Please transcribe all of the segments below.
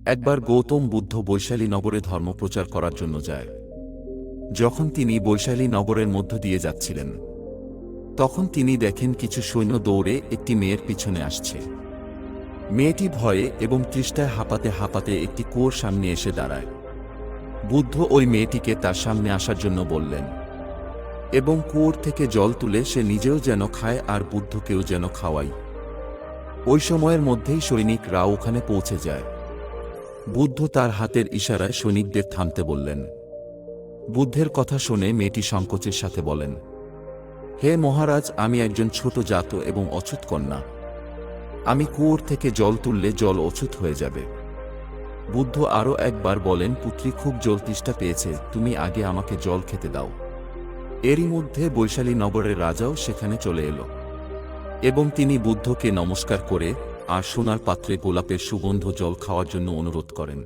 একবার গৌতম বুদ্ধ বৈশালী নগরে ধর্মপ্রচার করার জন্য যায়। যখন তিনি বৈশালী নগরের মধ্য দিয়ে যাচ্ছিলেন, তখন তিনি দেখেন কিছু সৈন্য দৌড়ে একটি মেয়ের পিছনে আসছে। মেয়েটি ভয়ে এবং তৃষ্ণায় হাঁপাতে হাঁপাতে একটি কুয়োর সামনে এসে দাঁড়ায়। বুদ্ধ ওই মেয়েটিকে তার সামনে আসার জন্য বললেন এবং কুয়োর থেকে জল তুলে সে নিজেও যেন খায় আর বুদ্ধকেও যেন খাওয়ায়। ওই সময়ের মধ্যেই সৈনিকরা ওখানে পৌঁছে যায়। বুদ্ধ তার হাতের ইশারায় সৈনিকদের থামতে বললেন। বুদ্ধের কথা শুনে মেয়েটি সংকোচের সাথে বলেন, হে মহারাজ, আমি একজন ছোট জাত এবং অচ্যুত কন্যা। আমি কুয়োর থেকে জল তুললে জল অচ্যুত হয়ে যাবে। বুদ্ধ আরও একবার বলেন, পুত্রী, খুব জল তেষ্টা পেয়েছে, তুমি আগে আমাকে জল খেতে দাও। এরই মধ্যে বৈশালী নগরের রাজাও সেখানে চলে এলো এবং তিনি বুদ্ধকে নমস্কার করে আর সোনার পাত্রে গোলাপের সুগন্ধ জল খাওয়ার জন্য অনুরোধ করেন।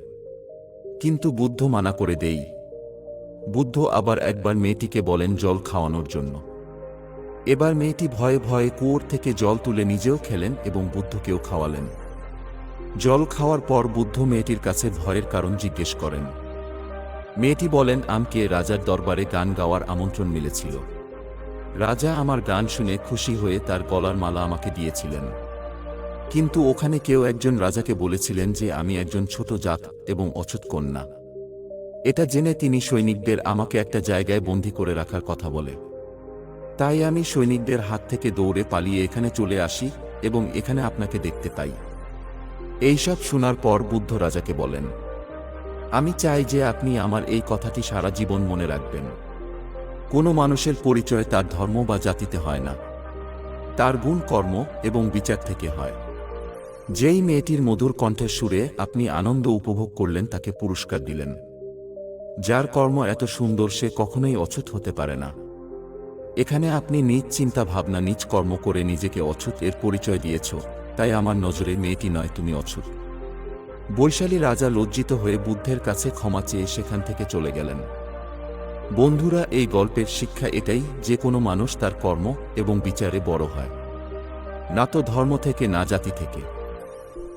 কিন্তু বুদ্ধ মানা করে দেয়। বুদ্ধ আবার একবার মেয়েটিকে বলেন জল খাওয়ানোর জন্য। এবার মেয়েটি ভয়ে ভয়ে কুয়োর থেকে জল তুলে নিজেও খেলেন এবং বুদ্ধকেও খাওয়ালেন। জল খাওয়ার পর বুদ্ধ মেয়েটির কাছে ভয়ের কারণ জিজ্ঞেস করেন। মেয়েটি বলেন, আমাকে রাজার দরবারে গান গাওয়ার আমন্ত্রণ মিলেছিল। রাজা আমার গান শুনে খুশি হয়ে তার গলার মালা আমাকে দিয়েছিলেন। কিন্তু ওখানে কেউ একজন রাজাকে বলেছিলেন যে আমি একজন ছোট জাত এবং অচ্যুত কন্যা। এটা জেনে তিনি সৈনিকদের আমাকে একটা জায়গায় বন্দী করে রাখার কথা বলে। তাই আমি সৈনিকদের হাত থেকে দৌড়ে পালিয়ে এখানে চলে আসি এবং এখানে আপনাকে দেখতে পাই। এইসব শোনার পর বুদ্ধ রাজাকে বলেন, আমি চাই যে আপনি আমার এই কথাটি সারা জীবন মনে রাখবেন। কোনো মানুষের পরিচয় তার ধর্ম বা জাতিতে হয় না, তার গুণ, কর্ম এবং বিচার থেকে হয়। যেই মেয়েটির মধুর কণ্ঠের সুরে আপনি আনন্দ উপভোগ করলেন তাকে পুরস্কার দিলেন। যার কর্ম এত সুন্দর সে কখনোই অচ্যুত হতে পারে না। এখানে আপনি নিজ চিন্তা ভাবনা, নিজ কর্ম করে নিজেকে অচ্যুত এর পরিচয় দিয়েছ, তাই আমার নজরে মেয়েটি নয়, তুমি অচ্যুত। বৈশালী রাজা লজ্জিত হয়ে বুদ্ধের কাছে ক্ষমা চেয়ে সেখান থেকে চলে গেলেন। বন্ধুরা, এই গল্পের শিক্ষা এটাই যে কোনো মানুষ তার কর্ম এবং বিচারে বড় হয়, না তো ধর্ম থেকে, না জাতি থেকে।